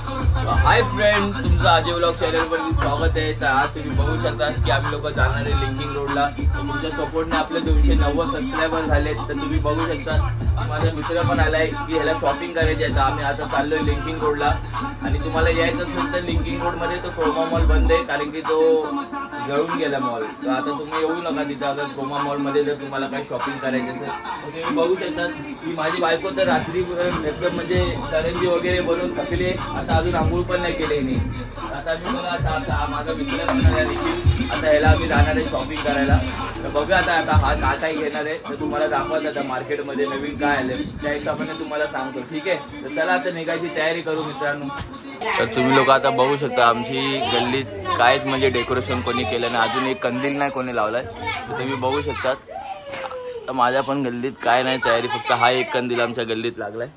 Hi friend, तुमचं Ajay vlog चॅनलवरती स्वागत आहे। तर आज तुम्ही बघू शकता की आम्ही लोक जाणार आहे लिंकिंग रोडला। तुमच्या सपोर्टने आपले 290 सबस्क्रायबर झाले। तर तुम्ही बघू शकता माझा मित्र पण आलाय की ह्याला शॉपिंग करायची आहे। तर आम्ही आता चाललोय लिंकिंग रोडला आणि तुम्हाला यायचं असेल तर लिंकिंग रोडमध्ये तो क्रोमा मॉल बंद आहे, कारण की तो जळून गेला मॉल। तर आता तुम्ही येऊ नका तिथं। अगर क्रोमा मॉलमध्ये जर तुम्हाला काही शॉपिंग करायची असेल तर तुम्ही बघू शकता की माझी बायको तर रात्री एकदम म्हणजे करंजी वगैरे बनवून थकली, आता अजून आंघोळ पण नाही केले नाही। आता मी मला आता माझा मित्र म्हणणार आहे की आता ह्याला आम्ही जाणार आहे शॉपिंग करायला। तर बघा आता हा काय घेणार आहे तर तुम्हाला दाखवत आता मार्केटमध्ये नवीन काय आले त्या हिशोबाने तुम्हाला सांगतो, ठीक आहे। तर चला आता निघायची तयारी करू मित्रांनो। तर तुम्ही लोक आता बघू शकता आमची गल्लीत कायच म्हणजे डेकोरेशन कोणी केलं नाही, अजून एक कंदील नाही कोणी लावलाय। तर तुम्ही बघू शकता तर माझ्या पण गल्लीत काय नाही तयारी, फक्त हा एक कंदील आमच्या गल्लीत लागलाय।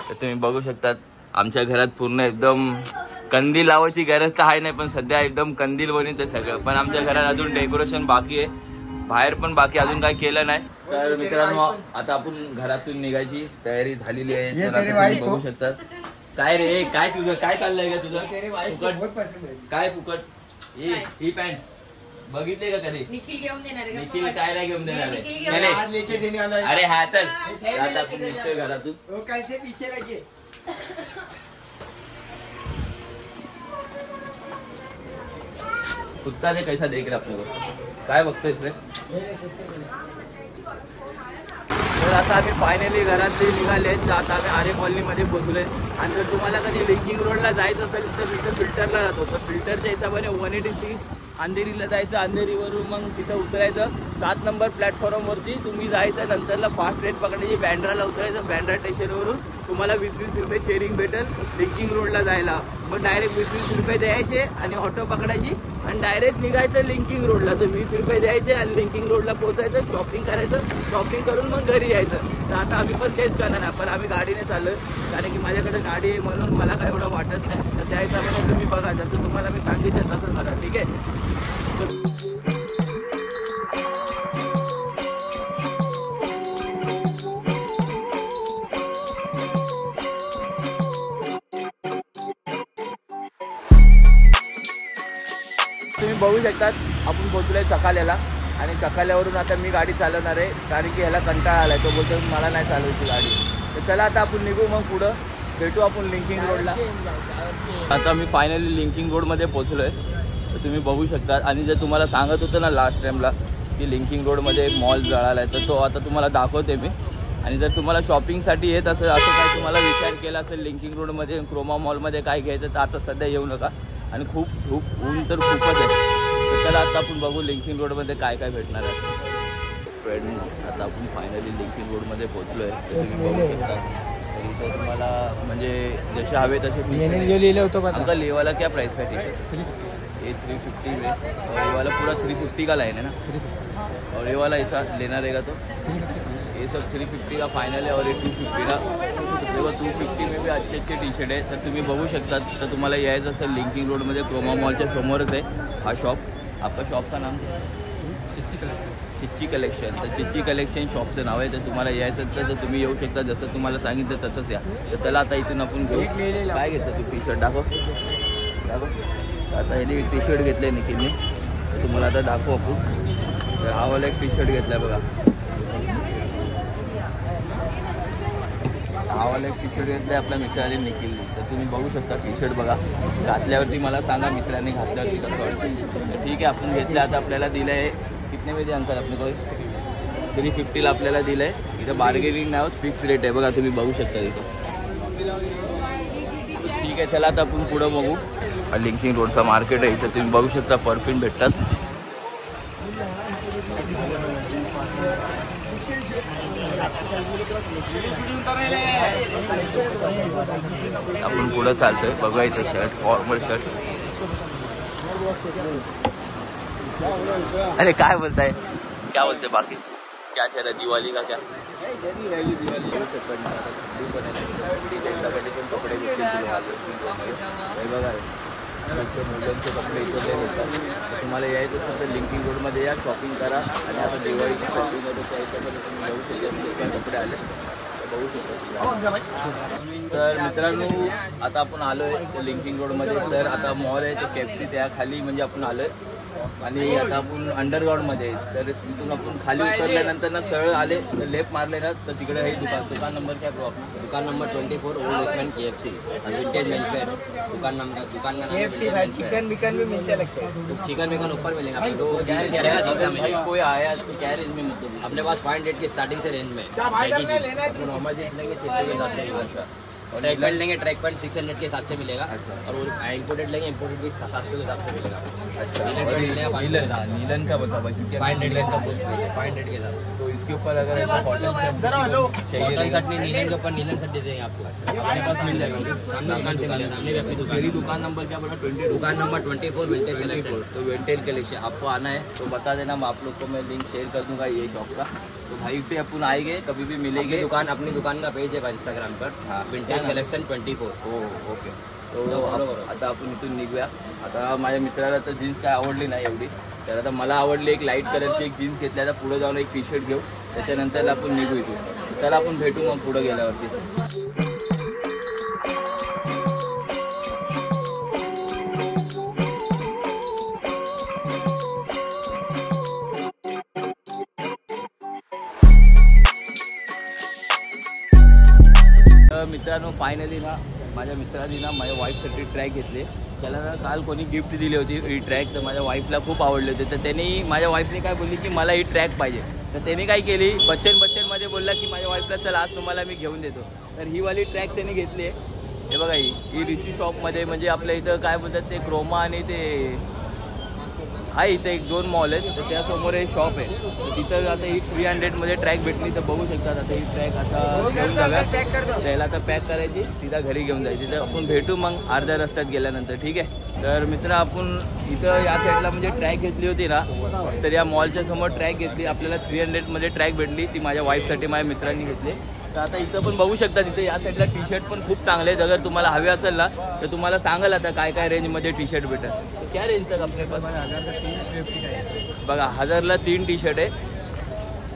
तर तुम्ही बघू शकता आमच्या घरात पूर्ण एकदम कंदील लावायची गरज तर आहे नाही, पण सध्या एकदम कंदील बनवते सगळं। पण आमच्या घरात अजून डेकोरेशन बाकी आहे, बाहेर पण बाकी अजून काही केलं नाही। तर मित्रांनो आता आपण घरातून निघायची तयारी झालेली आहे। तर आता तुम्ही बघू शकता काय रे काय तुझं काय चाललंय का तुझं काय फुकट ही पॅन्ट बघितले का कधी? निखिल काय नाही घेऊन देणार आहे? अरे हा चल आता आपण निघतोय घरातून। कुत्ता ने कैसा देख रहा आपल्याला काय बघतोयस रे? तर आता आम्ही फायनली घरात निघाले। तर आता आम्ही आरे कॉलनीमध्ये पोहोचलोय आणि जर तुम्हाला कधी लिंकिंग रोडला जायचं असेल तर तिथं फिल्टरला जातो। तर फिल्टरच्या हिशोबाने 186 अंधेरीला जायचं, अंधेरीवरून मग तिथं उतरायचं 7 नंबर प्लॅटफॉर्मवरती तुम्ही जायचं। नंतरला फास्ट ट्रेन पकडायची, बँड्राला उतरायचं, बँड्रा स्टेशनवरून तुम्हाला 20-20 रुपये शेअरिंग भेटेल लिंकिंग रोडला जायला। मग डायरेक्ट 20-20 रुपये द्यायचे आणि ऑटो पकडायची आणि डायरेक्ट निघायचं लिंकिंग रोडला। तर 20 रुपये द्यायचे आणि लिंकिंग रोडला पोहोचायचं, शॉपिंग करायचं, शॉपिंग करून मग घरी यायचं। तर आता आम्ही पण तेच करणार आहे, पण आम्ही गाडीने चाललोय कारण की माझ्याकडे गाडी आहे म्हणून मला काय एवढं वाटत नाही। तर त्या हिशोबाने तुम्ही बघा, जसं तुम्हाला मी सांगितलं तसं करा, ठीक आहे। तुम्ही बघू शकतात आपण पोहोचलोय चकाल्याला आणि चकाल्यावरून आता मी गाडी चालवणार आहे, कारण की ह्याला कंटाळा आलाय। तो बोलतो मला नाही चालवायची गाडी। तर चला आता आपण निघू, मग पुढं भेटू आपण लिंकिंग रोडला। आता मी फायनली लिंकिंग रोडमध्ये पोहोचलोय। तर तुम्ही बघू शकता आणि जर तुम्हाला सांगत होतं ना लास्ट टाइमला की लिंकिंग रोडमध्ये एक मॉल जळाला आहे, तर तो आता तुम्हाला दाखवते मी। आणि जर तुम्हाला शॉपिंगसाठी येत असेल, असं काय तुम्हाला विचार केला असेल लिंकिंग रोडमध्ये क्रोमा मॉलमध्ये काय घ्यायचं, तर आता सध्या येऊ नका आणि खूप ऊन तर खूपच आहे। तर चला आता आपण बघू लिंकिंग रोडमध्ये काय काय भेटणार आहे। फ्रेंड आता आपण फायनली लिंकिंग रोडमध्ये पोहोचलोय। तर तुम्ही बघू शकता इथं तुम्हाला म्हणजे जसे हवे तसे लिहिलं होतं का लेवाला क्या प्राइस का टी-शर्ट? ये 350 में और ये वाला पूरा 350 का लाइन है ना, और ये वाला ऐसा लेना रहेगा तो ये सब 350 का फाइनल है और ये 250 का। देखो 250 में भी अच्छे अच्छे टी शर्ट है। तर तुम्ही बघू शकता। तर तुम्हाला यायचं असेल लिंकिंग रोडमध्ये क्रोमा मॉलच्या समोरच आहे हा शॉप। आपका शॉप का नाम चिच्ची कलेक्शन। तर चिच्ची कलेक्शन शॉपचं नाव आहे। तर तुम्हाला यायचं तर तुम्ही येऊ शकता, जसं तुम्हाला सांगितलं तसंच या। तर चला आता इथून आपण घेऊ। काय घेतं तू? टी शर्ट दाखव आता ह्याने टी शर्ट घेतलं आहे निखिलने, तर तुम्हाला आता दाखवू आपण। तर हा वाला एक टी शर्ट घेतला आहे बघा, हा वाला एक टी शर्ट घेतला आहे आपल्या मित्राने निखिलने। तर तुम्ही बघू शकता टी शर्ट बघा, घातल्यावरती मला सांगा मित्राने घातल्यावरती कसं वाटतं। तर ठीक आहे आपण घेतलं। आता आपल्याला दिलं आहे कितने में अंकल आपने कोई 350ला आपल्याला दिलं आहे। इथं बार्गेनिंग नाही होत, फिक्स रेट आहे बघा, तुम्ही बघू शकता इथं। ठीक आहे चला आता आपण पुढं बघू। लिंकिंग रोडचा मार्केट आहे, इथं तुम्ही बघू शकता परफ्यूम भेटतात। आपण पुढं चालतोय बघा, इथं शर्ट फॉर्मल शर्ट। अरे काय बोलताय, क्या बोलते बाकी क्या चल रहा है? दिवाली का क्या कपडे बघा मुलांचे कपडे इथे भेटतात। तुम्हाला यायचं असेल तर लिंकिंग रोडमध्ये या, शॉपिंग करा। आणि आता दिवाळीची शॉपिंग तुम्ही जाऊ शकता, कपडे आले बघू शकतो. तर मित्रांनो आता आपण आलोय लिंकिंग रोडमध्ये. तर आता मॉल आहे तो केएफसी त्या खाली म्हणजे आपण आलोय आणि आता आपण अंडरग्राऊंडमध्ये. तर तिथून आपण खाली उतरल्यानंतर ना सरळ आले तर लेफ्ट मारले ना तर तिकडे हे दुकान नंबर काय ब्रो आपला? दुकान number 24 old Westman KFC vintage menswear. दुकान का KFC है. चिकन बिकन भी मिलते लगते हैं. तो चिकन विकन ऊपर मिलेगा आपको. तो तो कोई आया तो क्या रेंज में मतलब अपने पास 500 की स्टार्टिंग से रेंज में नॉर्मल जींस लेंगे 600 के हिसाब से. और ट्रैक पैंट लेंगे ट्रैक पैंट 600 के हिसाब से मिलेगा. और वो इम्पोर्टेड लेंगे इम्पोर्टेड भी 700 के हिसाब से मिलेगा. अच्छा नीलन का बता भाई 500 का 500 के साथ. तो इसके ऊपर अगर ऐसा कॉटन चटनी नीलन के ऊपर नीलन शर्ट दे देंगे आपको. अपने पास मिल जाएगा. सामने दुकान से मिलेगा. सामने भी अपनी दुकान. दुकान नंबर क्या बोला? 20. दुकान नंबर 24 विंटेज कलेक्शन. तो विंटेज कलेक्शन आपको आना है तो बता देना, मैं आप लोग को मैं लिंक शेयर कर दूंगा ये शॉप का. तो भाई से अपन आएंगे कभी भी मिलेंगे. अपनी दुकान का पेज है इंस्टाग्राम पर. हाँ विंटेज कलेक्शन 24. हो ओके. तो आता आपण इथून निघूया. आता माझ्या मित्राला तर जीन्स काय आवडली नाही एवढी, तर आता मला आवडली एक लाईट कलरची एक जीन्स घेतली. आता पुढे जाऊन एक टी-शर्ट घेऊ, त्याच्यानंतर आपण निघू इथून. चला आपण भेटू मग पुढे गेल्यावरती. मित्रांनो फायनली ना माझ्या मित्राने ना माझ्या वाईफसाठी ट्रॅक घेतले. त्याला ना काल कोणी गिफ्ट दिली होती ही ट्रॅक, तर माझ्या वाईफला खूप आवडले होते. तर त्यांनी माझ्या वाईफने काय बोलली की मला ही ट्रॅक पाहिजे. तर त्यांनी काय केली बच्चनमध्ये बोलला की माझ्या वाईफला चला आज तुम्हाला मी घेऊन देतो. तर ही वाली ट्रॅक त्यांनी घेतली आहे. हे बघा ही रिची शॉपमध्ये म्हणजे आपल्या इथं काय बोलतात ते क्रोमा आणि ते आहे इथं 1-2 मॉल आहेत. तर त्यासमोर एक शॉप आहे. तर तिथं आता ही 300मध्ये ट्रॅक भेटली. तर बघू शकतात आता ही ट्रॅक आता घेऊन जाव्या त्याला आता पॅक करायची तिथं घरी घेऊन जायची. तर आपण भेटू मग अर्ध्या रस्त्यात गेल्यानंतर ठीक आहे. तर मित्र आपण इथं या साईडला म्हणजे ट्रॅक घेतली होती ना, तर या मॉलच्या समोर ट्रॅक घेतली. आपल्याला 300मध्ये ट्रॅक भेटली. ती माझ्या वाईफसाठी माझ्या मित्रांनी घेतली. तर आता इथं पण बघू शकता तिथे या साईडला टी-शर्ट पण खूप चांगले आहेत. अगर तुम्हाला हवे असेल ना तर तुम्हाला सांगाल आता काय काय रेंजमध्ये टी-शर्ट भेटेल. क्या रेंज तक आपल्या पास? 1000 बघा 1000ला 3 टी-शर्ट आहे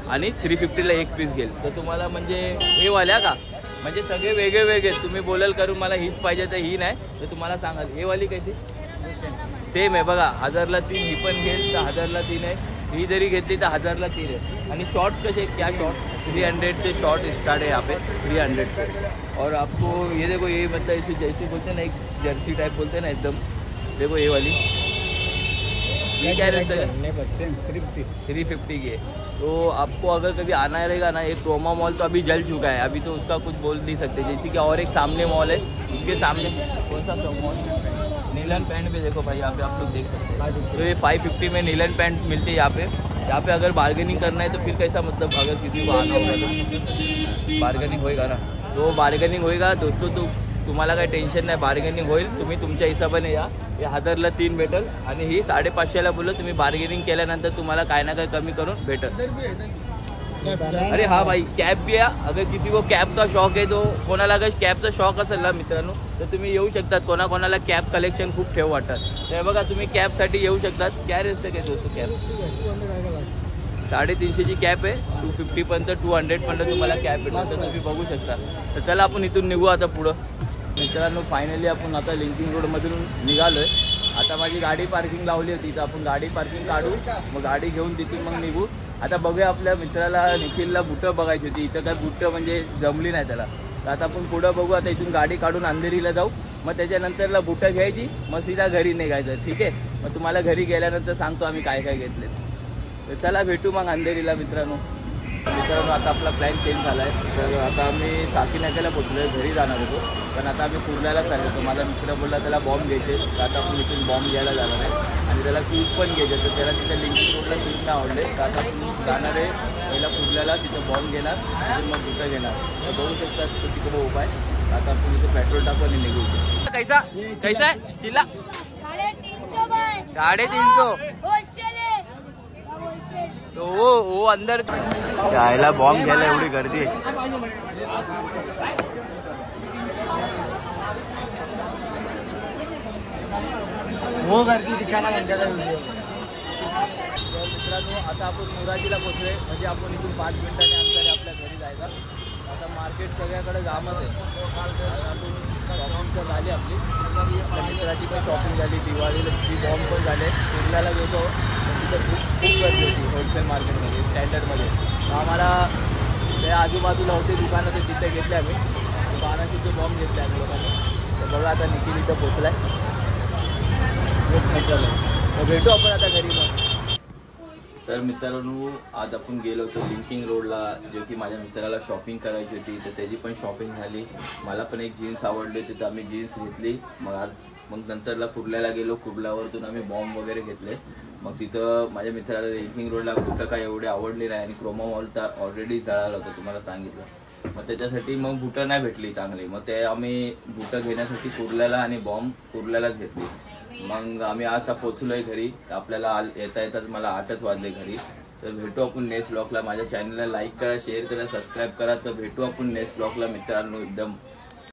आणि 350ला 1 पीस घेईल. तर तुम्हाला म्हणजे हे वाल्या का म्हणजे सगळे वेगळे वेगळे तुम्ही बोलाल करून मला हीच पाहिजे तर ही नाही तर तुम्हाला सांगाल. हे वाली कशी सेम आहे बघा 1000ला 3. ही पण घेईल तर 1000ला 3 आहे. ही जरी घेतली तर 1000ला 3 आहे. आणि शॉर्ट्स कसे क्या शॉर्ट 300 से शॉर्ट स्टार्ट है यहाँ पे 300 से. और आपको ये देखो ये मतलब इसे जैसे बोलते हैं ना एक जर्सी टाइप बोलते हैं ना एकदम. देखो ये वाली ये क्या रहता है 350 की है. तो आपको अगर कभी आना रहेगा ना, एक क्रोमा मॉल तो अभी जल चुका है, अभी तो उसका कुछ बोल नहीं सकते. जैसे कि और एक सामने मॉल है उसके सामने कौन सा मॉल नीलन पैंट भी देखो भाई यहाँ पे आप लोग देख सकते हैं. तो ये 550 में नीलन पैंट मिलती है यहाँ पे. यहाँ पे अगर बार्गेनिंग करना है तो फिर कैसा मतलब अगर किसी को आना होगा तो बार्गेनिंग होएगा ना, तो बार्गेनिंग होएगा दोस्तों. तो तुम्हाला काही टेन्शन नाही, बार्गेनिंग होईल. तुम्ही तुमच्या हिशोबाने या. हे 1000ला 3 भेटेल आणि ही 550ला बोललो. तुम्ही बार्गेनिंग केल्यानंतर तुम्हाला काय ना काय कमी करून भेटेल. अरे हाँ भाई कॅप भी आहे. अगर किसी को कॅप का शौक आहे तो कोणाला अगर कॅपचा शौक असेल ना मित्रांनो तर तुम्ही येऊ शकतात. कोणाकोणाला कॅप कलेक्शन खूप ठेव वाटतात. तर बघा तुम्ही कॅपसाठी येऊ शकतात. क्या रेंज तक आहे दोस्तों कॅप? 350ची कॅप आहे. 250 पर्यंत 200 पर्यंत तुम्हाला कॅप भेटणार. तर तुम्ही बघू शकता. तर चला आपण इथून निघू आता पुढं. मित्रांनो फायनली आपण आता लिंकिंग रोडमधून निघालो आहे. आता माझी गाडी पार्किंग लावली होती तर आपण गाडी पार्किंग काढू मग गाडी घेऊन तिथून मग निघू. आता बघूया आपल्या मित्राला निखिलला बुटं बघायची होती. इथं काय बुटं म्हणजे जमली नाही त्याला. तर आता आपण पुढं बघू. आता इथून गाडी काढून अंधेरीला जाऊ मग त्याच्यानंतरला बुटं घ्यायची मग सीधा घरी निघायचं ठीक आहे. मग तुम्हाला घरी गेल्यानंतर सांगतो आम्ही काय काय घेतले. तर चला भेटू मग अंधेरीला मित्रांनो. आता आपला प्लॅन चेंज झाला आहे. तर आता आम्ही साकीनाक्याला पोचलो आहे. घरी जाणार होतो पण आता आम्ही कुर्ल्याला चाललो होतो. माझा मित्र बोलला त्याला बॉम्ब घ्यायचे. तर आता आपण इथून बॉम्ब घ्यायला जाणार आहे आणि त्याला शूज पण घ्यायचे. तर त्याला तिथं लिंकिंग रोडला शूज नाही आवडले. तर आता आपण जाणार आहे पहिला कुर्ल्याला. तिथं बॉम्ब घेणार तिथून मग कुठं घेणार. तर बघू शकतात तो तिकडं उपाय. आता आपण इथं पेट्रोल टाकू आणि निघू. कैसा कैसा आहे चिल्ला 350 तो वो अंदर चायला बॉम्ब घ्यायला एवढी गर्दी आहे. वो गर्दी दिखाना म्हणतात. मित्रांनो आता आपण मुराजीला पोहोचलोय म्हणजे आपण इथून 5 मिनिटांनी आपल्या घरी जायचं. आता मार्केट सगळ्याकडे जामच आहे. शॉपिंग तर झाली आपली, आपल्या मित्राची पण शॉपिंग झाली, दिवाळीला बॉम्ब पण झाले. कुर्ल्याला गेलो तिथं खूप गर्दी होती होलसेल मार्केटमध्ये, स्टँडर्डमध्ये. आम्हाला ते आजूबाजूला होते दुकानं, ते तिथे घेतले आम्ही. 1200चे बॉम्ब घेतले आम्ही लोकांनी. तर बघा आता निखिल इथं पोचलाय. तर भेटू आपण आता घरी मग. तर मित्रांनो, आज आपण गेलो होतो लिंकिंग रोडला, जो की माझ्या मित्राला शॉपिंग करायची होती. तर त्याची पण शॉपिंग झाली. मला पण एक जीन्स आवडली, तिथं आम्ही जीन्स घेतली. मग नंतरला कुर्ल्याला गेलो. कुर्ल्यावरतून आम्ही बॉम्ब वगैरे घेतले. मग तिथं माझ्या मित्राला लिंकिंग रोडला बुटं काय एवढे आवडले नाही, आणि क्रोमा मॉल तर ऑलरेडी जळालं होतं तुम्हाला सांगितलं. मग त्याच्यासाठी मग बुटं नाही भेटली चांगली. मग ते आम्ही बुटं घेण्यासाठी कुर्ल्याला आणि बॉम्ब कुर्ल्यालाच घेतली. मग आम्ही आता पोचलोय घरी. आपल्याला येता येतात मला 8च वाजले घरी. तर भेटू आपण नेक्स्ट ब्लॉगला. माझ्या चॅनलला लाईक करा, शेअर करा, सबस्क्राईब करा. तर भेटू आपण नेक्स्ट ब्लॉगला मित्रांनो एकदम